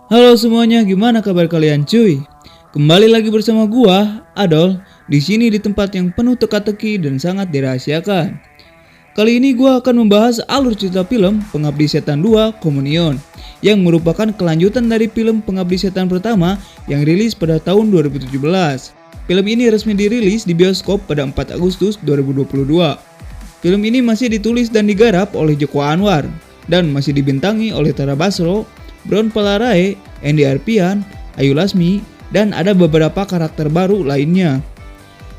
Halo semuanya, gimana kabar kalian cuy? Kembali lagi bersama gua, Adol, di sini di tempat yang penuh teka-teki dan sangat dirahasiakan. Kali ini gua akan membahas alur cerita film Pengabdi Setan 2 Komunion yang merupakan kelanjutan dari film Pengabdi Setan pertama yang rilis pada tahun 2017. Film ini resmi dirilis di bioskop pada 4 Agustus 2022. Film ini masih ditulis dan digarap oleh Joko Anwar dan masih dibintangi oleh Tara Basro, Brown Palarae, Andy Arpian, Ayu Lasmi, dan ada beberapa karakter baru lainnya.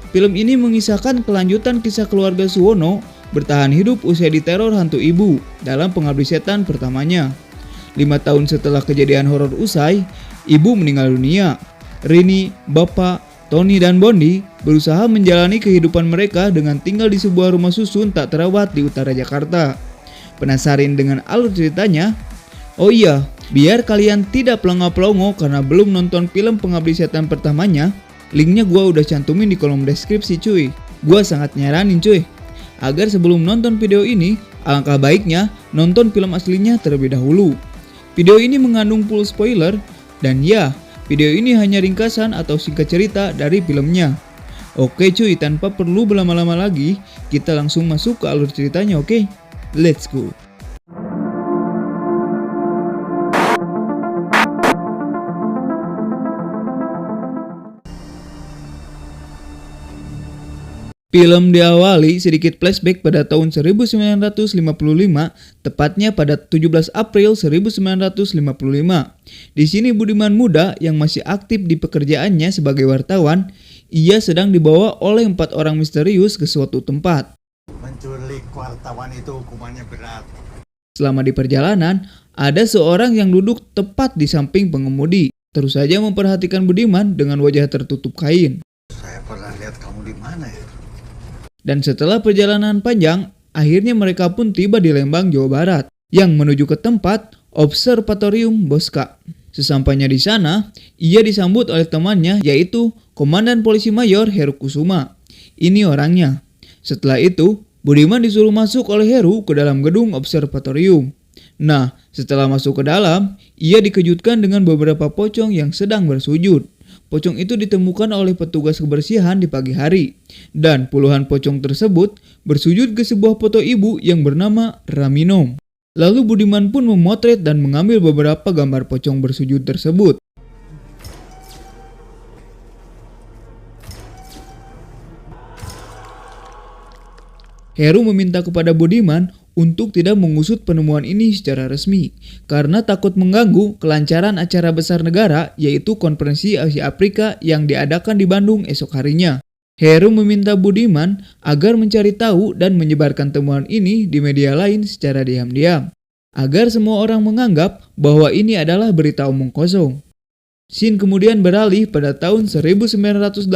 Film ini mengisahkan kelanjutan kisah keluarga Suwono bertahan hidup usai diteror hantu ibu dalam Pengabdi Setan pertamanya. 5 tahun setelah kejadian horor usai, ibu meninggal dunia. Rini, Bapak, Tony, dan Bondi berusaha menjalani kehidupan mereka dengan tinggal di sebuah rumah susun tak terawat di utara Jakarta. Penasaran dengan alur ceritanya? Oh iya, biar kalian tidak pelongo-pelongo karena belum nonton film Pengabdi Setan pertamanya, linknya gua udah cantumin di kolom deskripsi cuy. Gua sangat nyaranin cuy, agar sebelum nonton video ini, alangkah baiknya nonton film aslinya terlebih dahulu. Video ini mengandung full spoiler, dan ya, video ini hanya ringkasan atau singkat cerita dari filmnya. Oke cuy, tanpa perlu berlama-lama lagi, kita langsung masuk ke alur ceritanya oke? Let's go. Film diawali sedikit flashback pada tahun 1955, tepatnya pada 17 April 1955. Di sini Budiman muda yang masih aktif di pekerjaannya sebagai wartawan, ia sedang dibawa oleh 4 orang misterius ke suatu tempat. Menculik wartawan itu hukumannya berat. Selama di perjalanan, ada seorang yang duduk tepat di samping pengemudi, terus saja memperhatikan Budiman dengan wajah tertutup kain. Saya pernah lihat kamu di mana ya? Dan setelah perjalanan panjang, akhirnya mereka pun tiba di Lembang, Jawa Barat, yang menuju ke tempat Observatorium Bosca. Sesampainya di sana, ia disambut oleh temannya yaitu Komandan Polisi Mayor Heru Kusuma. Ini orangnya. Setelah itu, Budiman disuruh masuk oleh Heru ke dalam gedung observatorium. Nah, setelah masuk ke dalam, ia dikejutkan dengan beberapa pocong yang sedang bersujud. Pocong itu ditemukan oleh petugas kebersihan di pagi hari, dan puluhan pocong tersebut bersujud ke sebuah foto ibu yang bernama Raminom. Lalu Budiman pun memotret dan mengambil beberapa gambar pocong bersujud tersebut. Heru meminta kepada Budiman untuk tidak mengusut penemuan ini secara resmi karena takut mengganggu kelancaran acara besar negara yaitu Konferensi Asia Afrika yang diadakan di Bandung esok harinya. Heru meminta Budiman agar mencari tahu dan menyebarkan temuan ini di media lain secara diam-diam agar semua orang menganggap bahwa ini adalah berita omong kosong. Scene kemudian beralih pada tahun 1984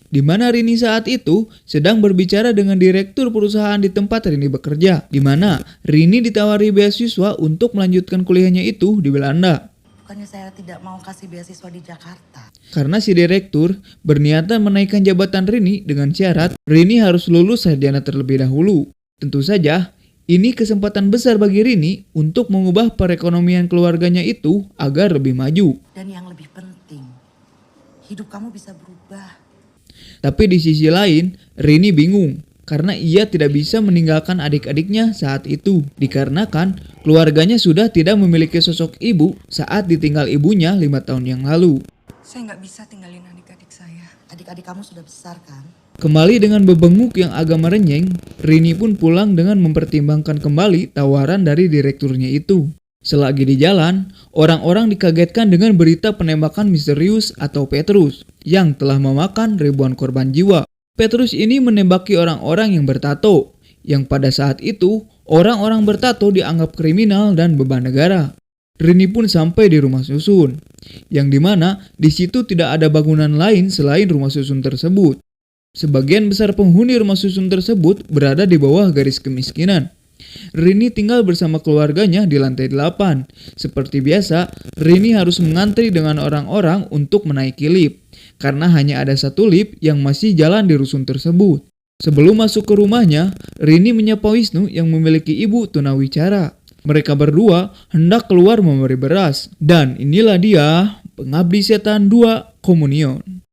di mana Rini saat itu sedang berbicara dengan direktur perusahaan di tempat Rini bekerja, di mana Rini ditawari beasiswa untuk melanjutkan kuliahnya itu di Belanda. Bukannya saya tidak mau kasih beasiswa di Jakarta. Karena si direktur berniatan menaikkan jabatan Rini dengan syarat Rini harus lulus sarjana terlebih dahulu. Tentu saja, ini kesempatan besar bagi Rini untuk mengubah perekonomian keluarganya itu agar lebih maju. Dan yang lebih penting, hidup kamu bisa berubah. Tapi di sisi lain, Rini bingung karena ia tidak bisa meninggalkan adik-adiknya saat itu. Dikarenakan keluarganya sudah tidak memiliki sosok ibu saat ditinggal ibunya 5 tahun yang lalu. Saya nggak bisa tinggalin adik-adik saya. Adik-adik kamu sudah besar kan? Kembali dengan bebenguk yang agak merenyeng, Rini pun pulang dengan mempertimbangkan kembali tawaran dari direkturnya itu. Selagi di jalan, orang-orang dikagetkan dengan berita penembakan misterius atau Petrus yang telah memakan ribuan korban jiwa. Petrus ini menembaki orang-orang yang bertato, yang pada saat itu orang-orang bertato dianggap kriminal dan beban negara. Rini pun sampai di rumah susun, yang dimana di situ tidak ada bangunan lain selain rumah susun tersebut. Sebagian besar penghuni rumah susun tersebut berada di bawah garis kemiskinan. Rini tinggal bersama keluarganya di lantai 8. Seperti biasa, Rini harus mengantri dengan orang-orang untuk menaiki lift, karena hanya ada satu lift yang masih jalan di rusun tersebut. Sebelum masuk ke rumahnya, Rini menyapa Wisnu yang memiliki ibu tunawicara. Mereka berdua hendak keluar memberi beras. Dan inilah dia Pengabdi Setan 2 Komunion.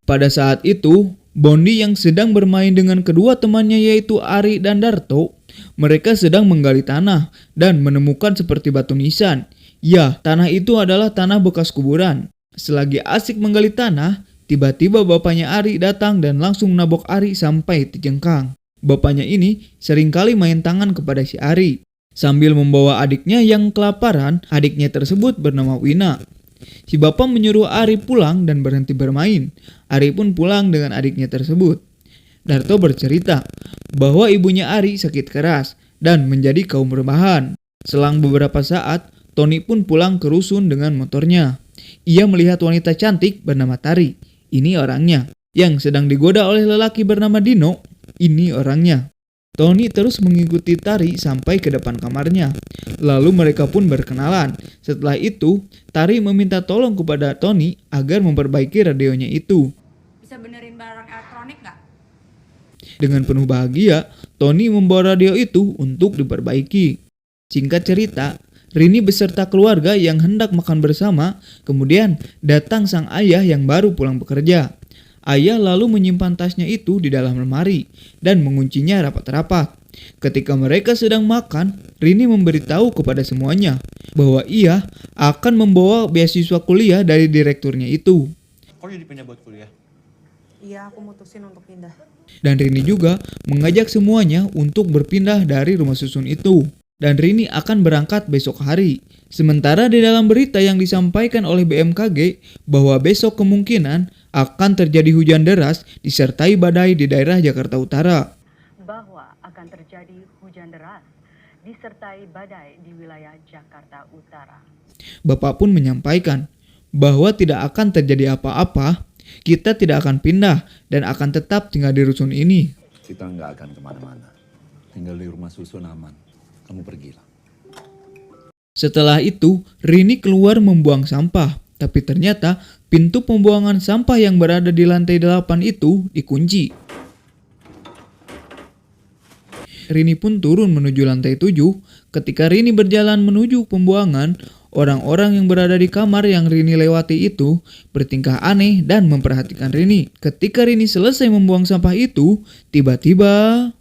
Pada saat itu, Bondi yang sedang bermain dengan kedua temannya yaitu Ari dan Darto, mereka sedang menggali tanah dan menemukan seperti batu nisan. Ya, tanah itu adalah tanah bekas kuburan. Selagi asik menggali tanah, tiba-tiba bapaknya Ari datang dan langsung nabok Ari sampai terjengkang. Bapaknya ini seringkali main tangan kepada si Ari. Sambil membawa adiknya yang kelaparan, adiknya tersebut bernama Wina. Si bapak menyuruh Ari pulang dan berhenti bermain. Ari pun pulang dengan adiknya tersebut. Darto bercerita bahwa ibunya Ari sakit keras dan menjadi kaum rebahan. Selang beberapa saat, Tony pun pulang ke rusun dengan motornya. Ia melihat wanita cantik bernama Tari. Ini orangnya. Yang sedang digoda oleh lelaki bernama Dino. Ini orangnya. Tony terus mengikuti Tari sampai ke depan kamarnya. Lalu mereka pun berkenalan. Setelah itu, Tari meminta tolong kepada Tony agar memperbaiki radionya itu. Bisa benerin barang elektronik nggak? Dengan penuh bahagia, Tony membawa radio itu untuk diperbaiki. Singkat cerita, Rini beserta keluarga yang hendak makan bersama, kemudian datang sang ayah yang baru pulang bekerja. Ayah lalu menyimpan tasnya itu di dalam lemari dan menguncinya rapat-rapat. Ketika mereka sedang makan, Rini memberitahu kepada semuanya bahwa ia akan membawa beasiswa kuliah dari direkturnya itu. Kok jadi pindah buat kuliah? Iya, aku mutusin untuk pindah. Dan Rini juga mengajak semuanya untuk berpindah dari rumah susun itu. Dan Rini akan berangkat besok hari. Sementara di dalam berita yang disampaikan oleh BMKG bahwa besok kemungkinan akan terjadi hujan deras disertai badai di daerah Jakarta Utara. Bahwa akan terjadi hujan deras disertai badai di wilayah Jakarta Utara. Bapak pun menyampaikan bahwa tidak akan terjadi apa-apa, kita tidak akan pindah dan akan tetap tinggal di rusun ini. Kita nggak akan kemana-mana. Tinggal di rumah susun aman. Kamu pergilah. Setelah itu, Rini keluar membuang sampah. Tapi ternyata pintu pembuangan sampah yang berada di lantai 8 itu dikunci. Rini pun turun menuju lantai 7. Ketika Rini berjalan menuju pembuangan, orang-orang yang berada di kamar yang Rini lewati itu bertingkah aneh dan memperhatikan Rini. Ketika Rini selesai membuang sampah itu, tiba-tiba...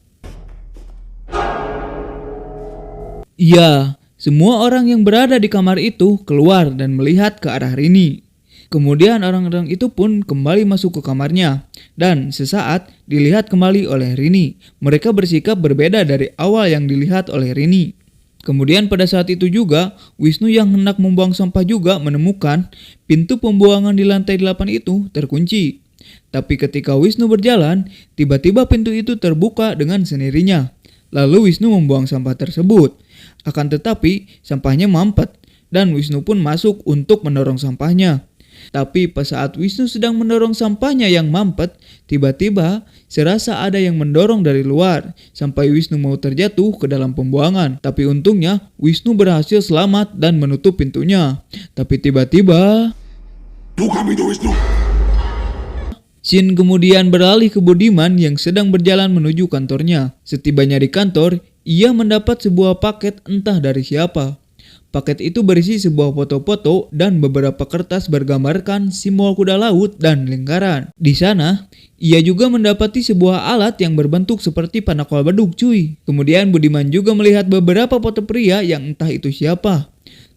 Ya, semua orang yang berada di kamar itu keluar dan melihat ke arah Rini. Kemudian orang-orang itu pun kembali masuk ke kamarnya. Dan sesaat dilihat kembali oleh Rini. Mereka bersikap berbeda dari awal yang dilihat oleh Rini. Kemudian pada saat itu juga, Wisnu yang hendak membuang sampah juga menemukan pintu pembuangan di lantai 8 itu terkunci. Tapi ketika Wisnu berjalan, tiba-tiba pintu itu terbuka dengan sendirinya. Lalu Wisnu membuang sampah tersebut. Akan tetapi sampahnya mampet dan Wisnu pun masuk untuk mendorong sampahnya. Tapi pas saat Wisnu sedang mendorong sampahnya yang mampet, tiba-tiba serasa ada yang mendorong dari luar sampai Wisnu mau terjatuh ke dalam pembuangan. Tapi untungnya Wisnu berhasil selamat dan menutup pintunya. Tapi tiba-tiba Buka pintu, Wisnu. Shin kemudian beralih ke Budiman yang sedang berjalan menuju kantornya. Setibanya di kantor, ia mendapat sebuah paket entah dari siapa. Paket itu berisi sebuah foto-foto dan beberapa kertas bergambarkan simbol kuda laut dan lingkaran. Di sana, ia juga mendapati sebuah alat yang berbentuk seperti panakol beduk cuy. Kemudian Budiman juga melihat beberapa foto pria yang entah itu siapa.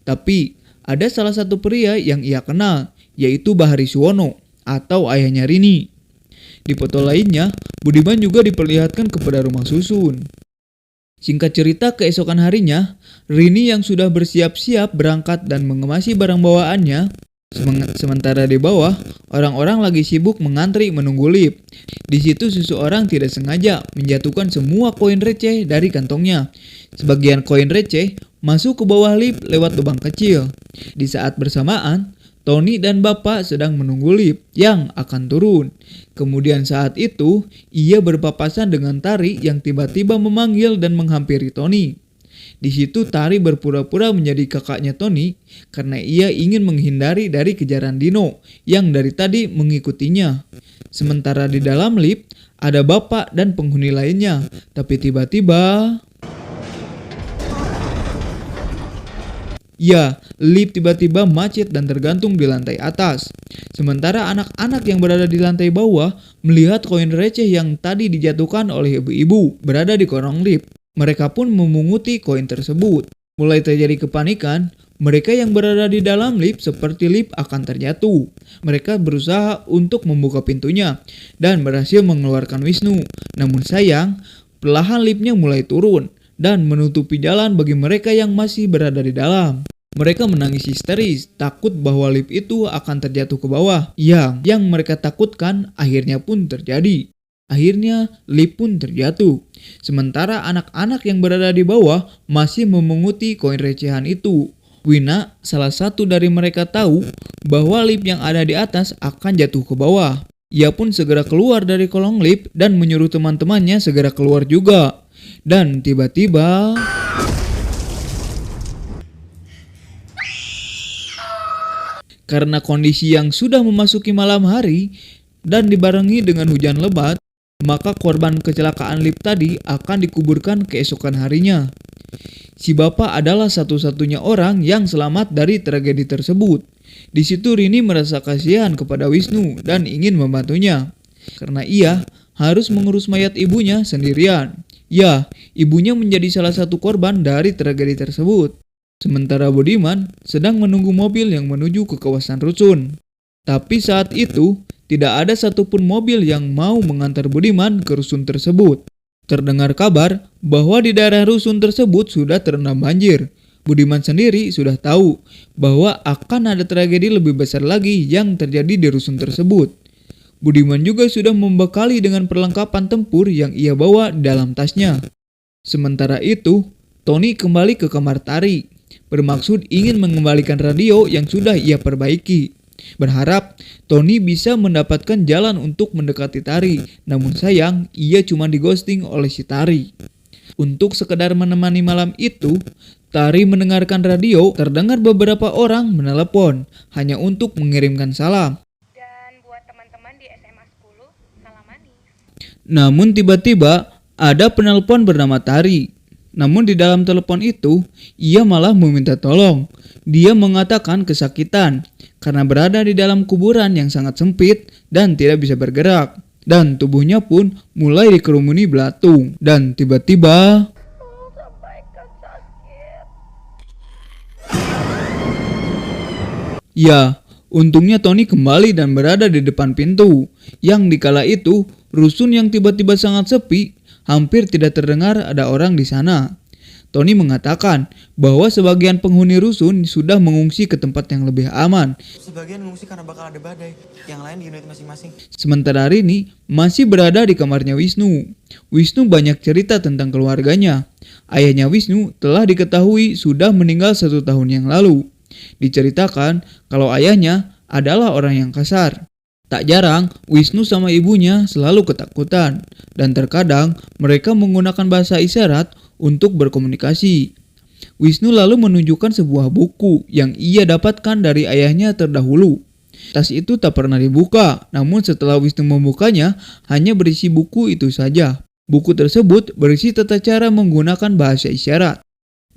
Tapi, ada salah satu pria yang ia kenal, yaitu Bahari Suwono atau ayahnya Rini. Di foto lainnya, Budiman juga diperlihatkan kepada rumah susun. Singkat cerita, keesokan harinya, Rini yang sudah bersiap-siap berangkat dan mengemasi barang bawaannya. Sementara di bawah, orang-orang lagi sibuk mengantri menunggu lift. Di situ seseorang tidak sengaja menjatuhkan semua koin receh dari kantongnya. Sebagian koin receh masuk ke bawah lift lewat lubang kecil. Di saat bersamaan, Tony dan Bapak sedang menunggu lift yang akan turun. Kemudian saat itu, ia berpapasan dengan Tari yang tiba-tiba memanggil dan menghampiri Tony. Di situ Tari berpura-pura menjadi kakaknya Tony karena ia ingin menghindari dari kejaran Dino yang dari tadi mengikutinya. Sementara di dalam lift ada bapak dan penghuni lainnya, tapi tiba-tiba ya, lift tiba-tiba macet dan tergantung di lantai atas. Sementara anak-anak yang berada di lantai bawah melihat koin receh yang tadi dijatuhkan oleh ibu-ibu berada di kolong lift. Mereka pun memunguti koin tersebut. Mulai terjadi kepanikan, mereka yang berada di dalam lift seperti lift akan terjatuh. Mereka berusaha untuk membuka pintunya dan berhasil mengeluarkan Wisnu. Namun sayang, perlahan liftnya mulai turun dan menutupi jalan bagi mereka yang masih berada di dalam. Mereka menangis histeris, takut bahwa lift itu akan terjatuh ke bawah. Yang mereka takutkan akhirnya pun terjadi. Akhirnya lift pun terjatuh. Sementara anak-anak yang berada di bawah masih memunguti koin recehan itu. Wina, salah satu dari mereka, tahu bahwa lift yang ada di atas akan jatuh ke bawah. Ia pun segera keluar dari kolong lift dan menyuruh teman-temannya segera keluar juga. Dan tiba-tiba karena kondisi yang sudah memasuki malam hari dan dibarengi dengan hujan lebat, maka korban kecelakaan lift tadi akan dikuburkan keesokan harinya. Si bapak adalah satu-satunya orang yang selamat dari tragedi tersebut. Di situ Rini merasa kasihan kepada Wisnu dan ingin membantunya, karena ia harus mengurus mayat ibunya sendirian. Ya, ibunya menjadi salah satu korban dari tragedi tersebut. Sementara Budiman sedang menunggu mobil yang menuju ke kawasan rusun. Tapi saat itu, tidak ada satupun mobil yang mau mengantar Budiman ke rusun tersebut. Terdengar kabar bahwa di daerah rusun tersebut sudah terendam banjir. Budiman sendiri sudah tahu bahwa akan ada tragedi lebih besar lagi yang terjadi di rusun tersebut. Budiman juga sudah membekali dengan perlengkapan tempur yang ia bawa dalam tasnya. Sementara itu, Tony kembali ke kamar Tari, bermaksud ingin mengembalikan radio yang sudah ia perbaiki. Berharap Tony bisa mendapatkan jalan untuk mendekati Tari, namun sayang ia cuma digosting oleh si Tari. Untuk sekedar menemani malam itu, Tari mendengarkan radio, terdengar beberapa orang menelepon hanya untuk mengirimkan salam. Dan buat teman-teman di SMA 10, salam manis. Namun tiba-tiba ada penelpon bernama Tari. Namun di dalam telepon itu, ia malah meminta tolong. Dia mengatakan kesakitan karena berada di dalam kuburan yang sangat sempit dan tidak bisa bergerak. Dan tubuhnya pun mulai dikerumuni belatung. Dan tiba-tiba ya, untungnya Tony kembali dan berada di depan pintu. Yang dikala itu, rusun yang tiba-tiba sangat sepi, hampir tidak terdengar ada orang di sana. Tony mengatakan bahwa sebagian penghuni rusun sudah mengungsi ke tempat yang lebih aman. Sebagian mengungsi karena bakal ada badai, yang lain di unit masing-masing. Sementara Rini masih berada di kamarnya Wisnu. Wisnu banyak cerita tentang keluarganya. Ayahnya Wisnu telah diketahui sudah meninggal 1 tahun yang lalu. Diceritakan kalau ayahnya adalah orang yang kasar. Tak jarang, Wisnu sama ibunya selalu ketakutan, dan terkadang mereka menggunakan bahasa isyarat untuk berkomunikasi. Wisnu lalu menunjukkan sebuah buku yang ia dapatkan dari ayahnya terdahulu. Tas itu tak pernah dibuka, namun setelah Wisnu membukanya, hanya berisi buku itu saja. Buku tersebut berisi tata cara menggunakan bahasa isyarat.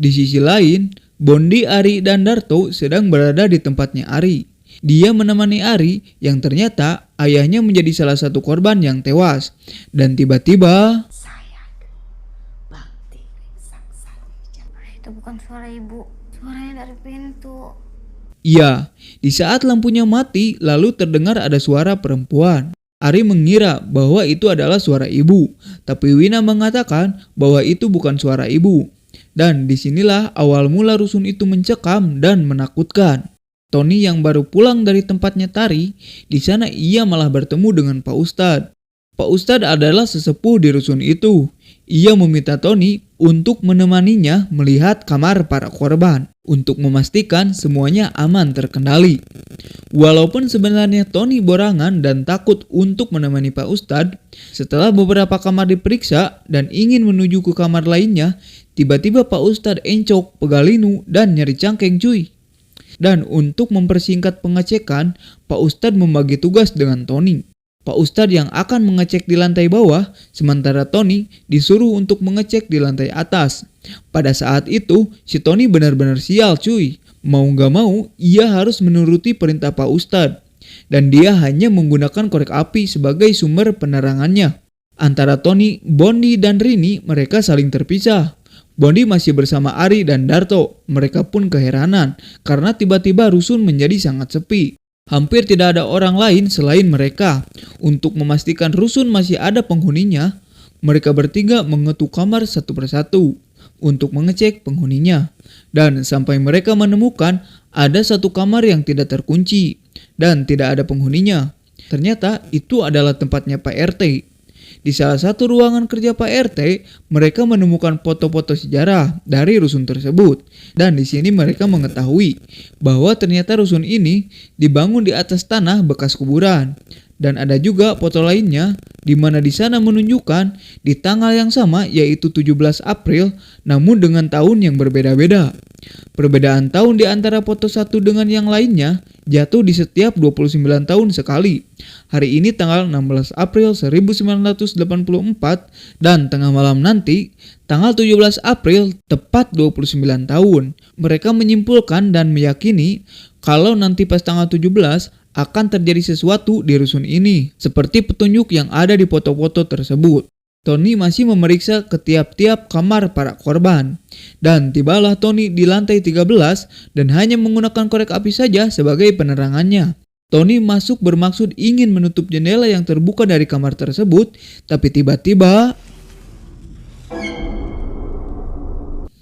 Di sisi lain, Bondi, Ari, dan Darto sedang berada di tempatnya Ari. Dia menemani Ari yang ternyata ayahnya menjadi salah satu korban yang tewas. Dan tiba-tiba itu bukan suara ibu, suaranya dari pintu. iya, di saat lampunya mati lalu terdengar ada suara perempuan. Ari mengira bahwa itu adalah suara ibu, tapi Wina mengatakan bahwa itu bukan suara ibu. Dan disinilah awal mula rusun itu mencekam dan menakutkan. Tony yang baru pulang dari tempatnya Tari, di sana ia malah bertemu dengan Pak Ustadz. Pak Ustadz adalah sesepuh di rusun itu. Ia meminta Tony untuk menemaninya melihat kamar para korban untuk memastikan semuanya aman terkendali. Walaupun sebenarnya Tony borangan dan takut untuk menemani Pak Ustadz, setelah beberapa kamar diperiksa dan ingin menuju ke kamar lainnya, Tiba-tiba Pak Ustadz encok, pegalinu, dan nyeri cangkeng cuy. Dan untuk mempersingkat pengecekan, Pak Ustadz membagi tugas dengan Tony. Pak Ustadz yang akan mengecek di lantai bawah, sementara Tony disuruh untuk mengecek di lantai atas. Pada saat itu, si Tony benar-benar sial cuy. Mau gak mau, ia harus menuruti perintah Pak Ustadz. Dan dia hanya menggunakan korek api sebagai sumber penerangannya. Antara Tony, Bondi, dan Rini, mereka saling terpisah. Bondi masih bersama Ari dan Darto. Mereka pun keheranan karena tiba-tiba rusun menjadi sangat sepi. Hampir tidak ada orang lain selain mereka. Untuk memastikan rusun masih ada penghuninya, mereka bertiga mengetuk kamar satu persatu untuk mengecek penghuninya. Dan sampai mereka menemukan ada satu kamar yang tidak terkunci dan tidak ada penghuninya. Ternyata itu adalah tempatnya Pak RT. Di salah satu ruangan kerja Pak RT, mereka menemukan foto-foto sejarah dari rusun tersebut. Dan di sini mereka mengetahui bahwa ternyata rusun ini dibangun di atas tanah bekas kuburan. Dan ada juga foto lainnya di mana di sana menunjukkan di tanggal yang sama yaitu 17 April namun dengan tahun yang berbeda-beda. Perbedaan tahun di antara foto satu dengan yang lainnya jatuh di setiap 29 tahun sekali. Hari ini tanggal 16 April 1984 dan tengah malam nanti tanggal 17 April tepat 29 tahun. Mereka menyimpulkan dan meyakini kalau nanti pas tanggal 17 akan terjadi sesuatu di rusun ini, seperti petunjuk yang ada di foto-foto tersebut. Tony masih memeriksa ke tiap-tiap kamar para korban. Dan tibalah Tony di lantai 13 dan hanya menggunakan korek api saja sebagai penerangannya. Tony masuk bermaksud ingin menutup jendela yang terbuka dari kamar tersebut, tapi tiba-tiba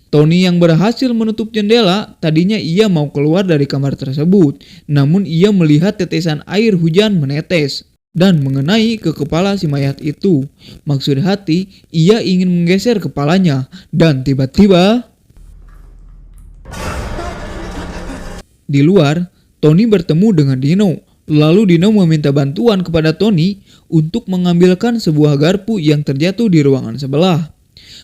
Tony yang berhasil menutup jendela, tadinya ia mau keluar dari kamar tersebut. Namun ia melihat tetesan air hujan menetes dan mengenai ke kepala si mayat itu. Maksud hati, ia ingin menggeser kepalanya. Dan tiba-tiba di luar, Tony bertemu dengan Dino. Lalu Dino meminta bantuan kepada Tony untuk mengambilkan sebuah garpu yang terjatuh di ruangan sebelah.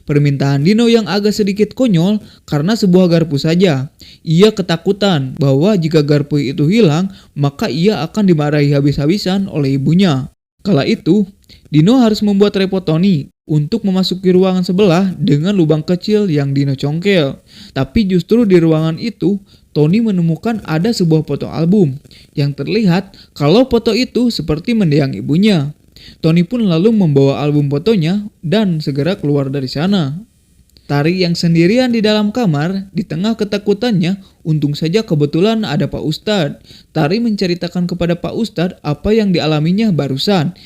Permintaan Dino yang agak sedikit konyol karena sebuah garpu saja. Ia ketakutan bahwa jika garpu itu hilang, maka ia akan dimarahi habis-habisan oleh ibunya. Kala itu, Dino harus membuat repot Tony untuk memasuki ruangan sebelah dengan lubang kecil yang Dino congkel. Tapi justru di ruangan itu, Tony menemukan ada sebuah foto album yang terlihat kalau foto itu seperti mendiang ibunya. Tony pun lalu membawa album fotonya dan segera keluar dari sana. Tari yang sendirian di dalam kamar, di tengah ketakutannya, untung saja kebetulan ada Pak Ustadz. Tari menceritakan kepada Pak Ustadz apa yang dialaminya barusan.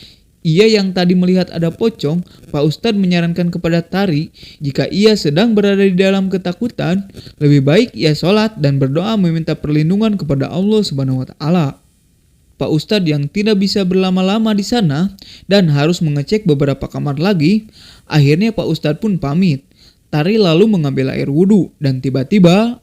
Ia yang tadi melihat ada pocong, Pak Ustadz menyarankan kepada Tari, jika ia sedang berada di dalam ketakutan, lebih baik ia sholat dan berdoa meminta perlindungan kepada Allah Subhanahu wa Ta'ala. Pak Ustadz yang tidak bisa berlama-lama di sana dan harus mengecek beberapa kamar lagi, akhirnya Pak Ustadz pun pamit. Tari lalu mengambil air wudhu dan tiba-tiba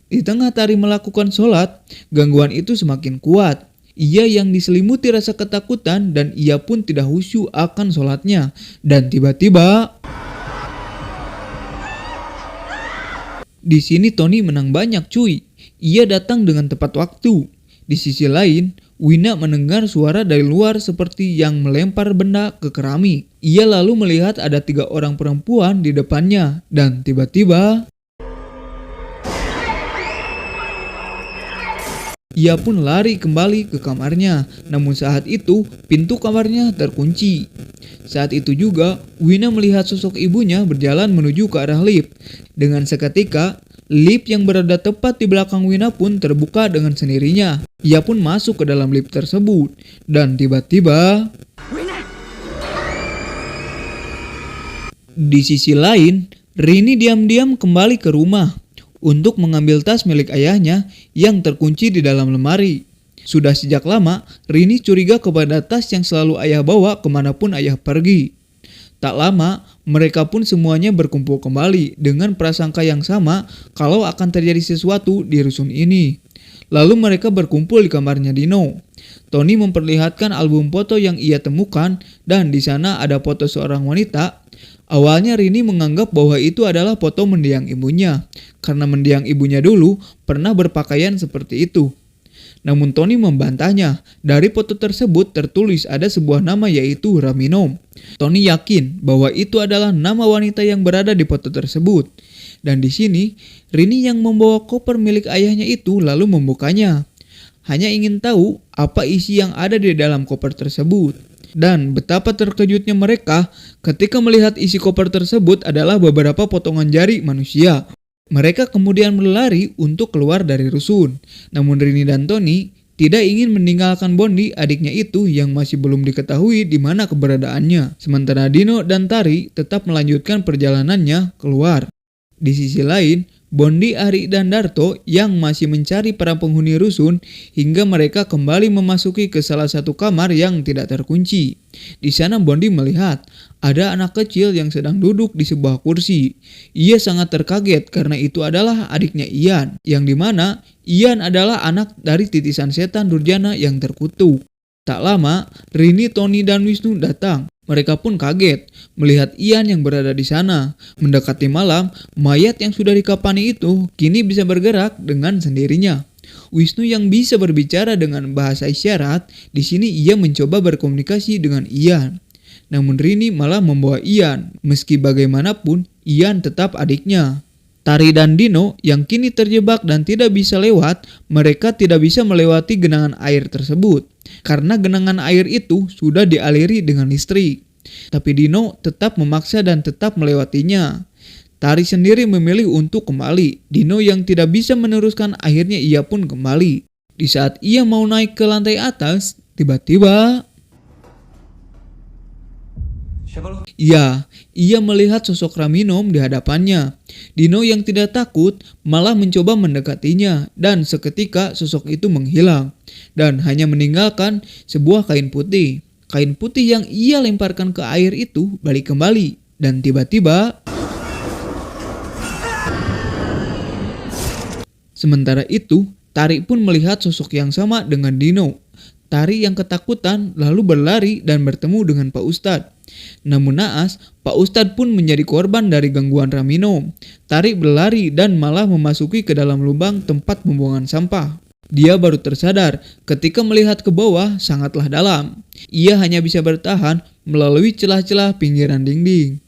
di tengah Tari melakukan sholat, gangguan itu semakin kuat. Ia yang diselimuti rasa ketakutan dan ia pun tidak khusyuk akan sholatnya. Dan tiba-tiba di sini Tony menang banyak cuy. Ia datang dengan tepat waktu. Di sisi lain, Wina mendengar suara dari luar seperti yang melempar benda ke keramik. Ia lalu melihat ada 3 orang perempuan di depannya dan tiba-tiba ia pun lari kembali ke kamarnya. Namun saat itu pintu kamarnya terkunci. Saat itu juga Wina melihat sosok ibunya berjalan menuju ke arah lift. Dengan seketika lift yang berada tepat di belakang Wina pun terbuka dengan sendirinya. Ia pun masuk ke dalam lift tersebut. Dan tiba-tiba di sisi lain, Rini diam-diam kembali ke rumah untuk mengambil tas milik ayahnya yang terkunci di dalam lemari. Sudah sejak lama, Rini curiga kepada tas yang selalu ayah bawa kemanapun ayah pergi. Tak lama, mereka pun semuanya berkumpul kembali dengan prasangka yang sama kalau akan terjadi sesuatu di rusun ini. Lalu mereka berkumpul di kamarnya Dino. Tony memperlihatkan album foto yang ia temukan dan di sana ada foto seorang wanita. Awalnya Rini menganggap bahwa itu adalah foto mendiang ibunya, karena mendiang ibunya dulu pernah berpakaian seperti itu. Namun Tony membantahnya. Dari foto tersebut tertulis ada sebuah nama yaitu Raminom. Tony yakin bahwa itu adalah nama wanita yang berada di foto tersebut. Dan di sini Rini yang membawa koper milik ayahnya itu lalu membukanya. Hanya ingin tahu apa isi yang ada di dalam koper tersebut. Dan betapa terkejutnya mereka ketika melihat isi koper tersebut adalah beberapa potongan jari manusia. Mereka kemudian berlari untuk keluar dari rusun. Namun Rini dan Tony tidak ingin meninggalkan Bondi, adiknya itu yang masih belum diketahui di mana keberadaannya. Sementara Dino dan Tari tetap melanjutkan perjalanannya keluar. Di sisi lain, Bondi, Ari, dan Darto yang masih mencari para penghuni rusun hingga mereka kembali memasuki ke salah satu kamar yang tidak terkunci. Di sana Bondi melihat ada anak kecil yang sedang duduk di sebuah kursi. Ia sangat terkaget karena itu adalah adiknya Ian, yang dimana Ian adalah anak dari titisan setan Durjana yang terkutuk. Tak lama, Rini, Tony, dan Wisnu datang. Mereka pun kaget melihat Ian yang berada di sana. Mendekati malam, mayat yang sudah dikapani itu kini bisa bergerak dengan sendirinya. Wisnu yang bisa berbicara dengan bahasa isyarat, di sini ia mencoba berkomunikasi dengan Ian. Namun Rini malah membawa Ian, meski bagaimanapun Ian tetap adiknya. Tari dan Dino yang kini terjebak dan tidak bisa lewat, mereka tidak bisa melewati genangan air tersebut. Karena genangan air itu sudah dialiri dengan listrik. Tapi Dino tetap memaksa dan tetap melewatinya. Tari sendiri memilih untuk kembali. Dino yang tidak bisa meneruskan akhirnya ia pun kembali. Di saat ia mau naik ke lantai atas, tiba-tiba... Siapa lu? Ya, ia melihat sosok Raminom di hadapannya. Dino yang tidak takut malah mencoba mendekatinya dan seketika sosok itu menghilang dan hanya meninggalkan sebuah kain putih. Kain putih yang ia lemparkan ke air itu balik kembali dan tiba-tiba sementara itu Tari pun melihat sosok yang sama dengan Dino. Tari yang ketakutan lalu berlari dan bertemu dengan Pak Ustadz. Namun naas, Pak Ustadz pun menjadi korban dari gangguan Raminom. Tari berlari dan malah memasuki ke dalam lubang tempat pembuangan sampah. Dia baru tersadar ketika melihat ke bawah sangatlah dalam. Ia hanya bisa bertahan melalui celah-celah pinggiran dinding.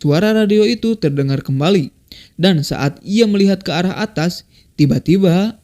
Suara radio itu terdengar kembali. Dan saat ia melihat ke arah atas, tiba-tiba...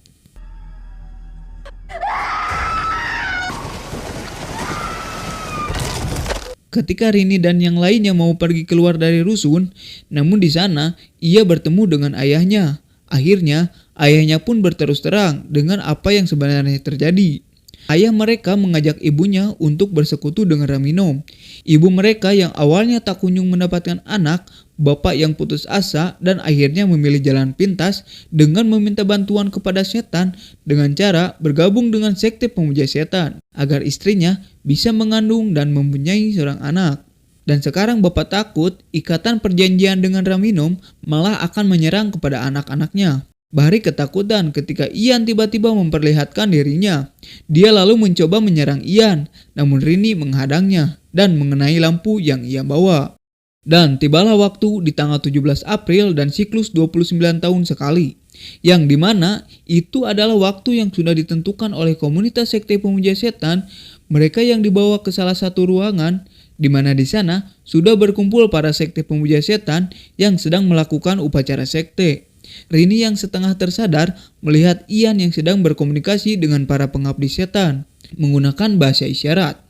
Ketika Rini dan yang lainnya mau pergi keluar dari rusun, namun di sana ia bertemu dengan ayahnya. Akhirnya, ayahnya pun berterus terang dengan apa yang sebenarnya terjadi. Ayah mereka mengajak ibunya untuk bersekutu dengan Raminom. Ibu mereka yang awalnya tak kunjung mendapatkan anak, bapak yang putus asa dan akhirnya memilih jalan pintas dengan meminta bantuan kepada setan dengan cara bergabung dengan sekte pemuja setan agar istrinya bisa mengandung dan mempunyai seorang anak. Dan sekarang bapak takut ikatan perjanjian dengan Raminom malah akan menyerang kepada anak-anaknya. Bahri ketakutan ketika Ian tiba-tiba memperlihatkan dirinya. Dia lalu mencoba menyerang Ian, namun Rini menghadangnya dan mengenai lampu yang ia bawa. Dan tibalah waktu di tanggal 17 April dan siklus 29 tahun sekali. Yang dimana itu adalah waktu yang sudah ditentukan oleh komunitas sekte pemuja setan. Mereka yang dibawa ke salah satu ruangan, di mana di sana sudah berkumpul para sekte pemuja setan yang sedang melakukan upacara sekte. Rini yang setengah tersadar melihat Ian yang sedang berkomunikasi dengan para pengabdi setan menggunakan bahasa isyarat.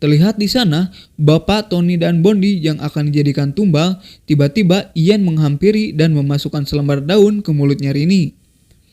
Terlihat di sana Bapak, Tony, dan Bondi yang akan dijadikan tumbal. Tiba-tiba Ian menghampiri dan memasukkan selembar daun ke mulutnya Rini,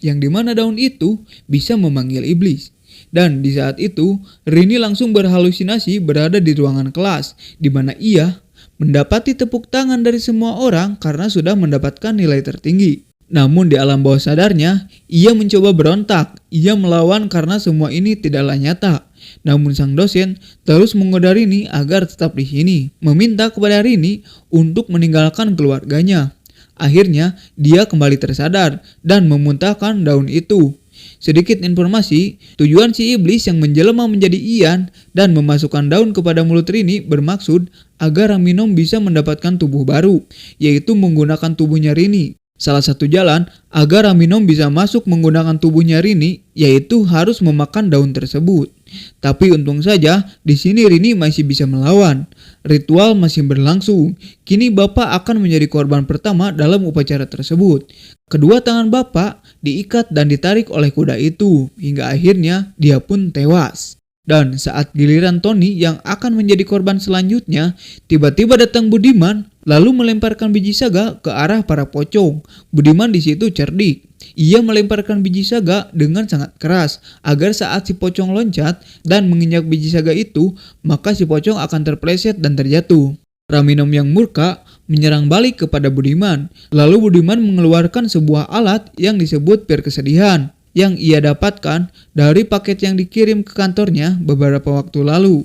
yang dimana daun itu bisa memanggil iblis. Dan di saat itu Rini langsung berhalusinasi berada di ruangan kelas, di mana ia mendapati tepuk tangan dari semua orang karena sudah mendapatkan nilai tertinggi. Namun di alam bawah sadarnya, ia mencoba berontak. Ia melawan karena semua ini tidaklah nyata. Namun sang dosen terus menggoda Rini agar tetap di sini, meminta kepada Rini untuk meninggalkan keluarganya. Akhirnya dia kembali tersadar dan memuntahkan daun itu. Sedikit informasi, tujuan si iblis yang menjelma menjadi Ian dan memasukkan daun kepada mulut Rini bermaksud agar Raminom bisa mendapatkan tubuh baru, yaitu menggunakan tubuhnya Rini. Salah satu jalan agar Raminom bisa masuk menggunakan tubuhnya Rini yaitu harus memakan daun tersebut. Tapi untung saja di sini Rini masih bisa melawan. Ritual masih berlangsung. Kini Bapak akan menjadi korban pertama dalam upacara tersebut. Kedua tangan Bapak diikat dan ditarik oleh kuda itu hingga akhirnya dia pun tewas. Dan saat giliran Tony yang akan menjadi korban selanjutnya, tiba-tiba datang Budiman lalu melemparkan biji saga ke arah para pocong. Budiman di situ cerdik. Ia melemparkan biji saga dengan sangat keras agar saat si pocong loncat dan menginjak biji saga itu, maka si pocong akan terpleset dan terjatuh. Raminom yang murka menyerang balik kepada Budiman. Lalu Budiman mengeluarkan sebuah alat yang disebut pir kesedihan yang ia dapatkan dari paket yang dikirim ke kantornya beberapa waktu lalu.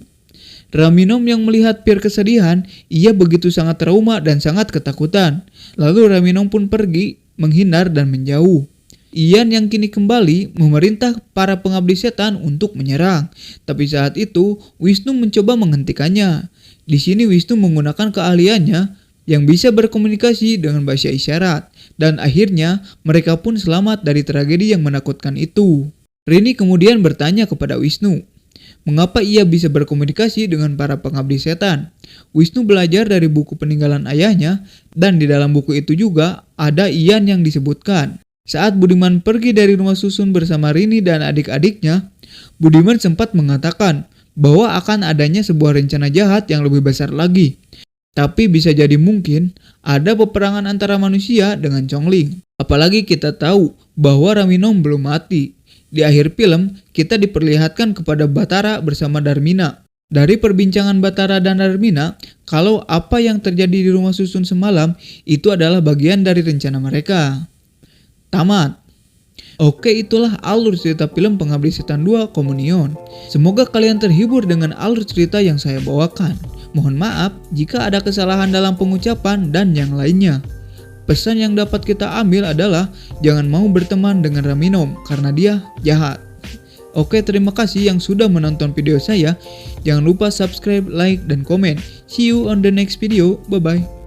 Raminom yang melihat pir kesedihan, ia begitu sangat trauma dan sangat ketakutan. Lalu Raminom pun pergi, menghindar dan menjauh. Ian yang kini kembali memerintah para pengabdi setan untuk menyerang. Tapi saat itu Wisnu mencoba menghentikannya. Di sini Wisnu menggunakan keahliannya yang bisa berkomunikasi dengan bahasa isyarat. Dan akhirnya mereka pun selamat dari tragedi yang menakutkan itu. Rini kemudian bertanya kepada Wisnu, mengapa ia bisa berkomunikasi dengan para pengabdi setan? Wisnu belajar dari buku peninggalan ayahnya dan di dalam buku itu juga ada Ian yang disebutkan. Saat Budiman pergi dari rumah susun bersama Rini dan adik-adiknya, Budiman sempat mengatakan bahwa akan adanya sebuah rencana jahat yang lebih besar lagi. Tapi bisa jadi mungkin ada peperangan antara manusia dengan Chongling. Apalagi kita tahu bahwa Raminom belum mati. Di akhir film, kita diperlihatkan kepada Batara bersama Darmina. Dari perbincangan Batara dan Darmina, kalau apa yang terjadi di rumah susun semalam itu adalah bagian dari rencana mereka. Tamat. Oke, itulah alur cerita film Pengabdi Setan 2 Komunion. Semoga kalian terhibur dengan alur cerita yang saya bawakan. Mohon maaf jika ada kesalahan dalam pengucapan dan yang lainnya. Pesan yang dapat kita ambil adalah jangan mau berteman dengan Raminom karena dia jahat. Oke, terima kasih yang sudah menonton video saya. Jangan lupa subscribe, like, dan komen. See you on the next video. Bye-bye.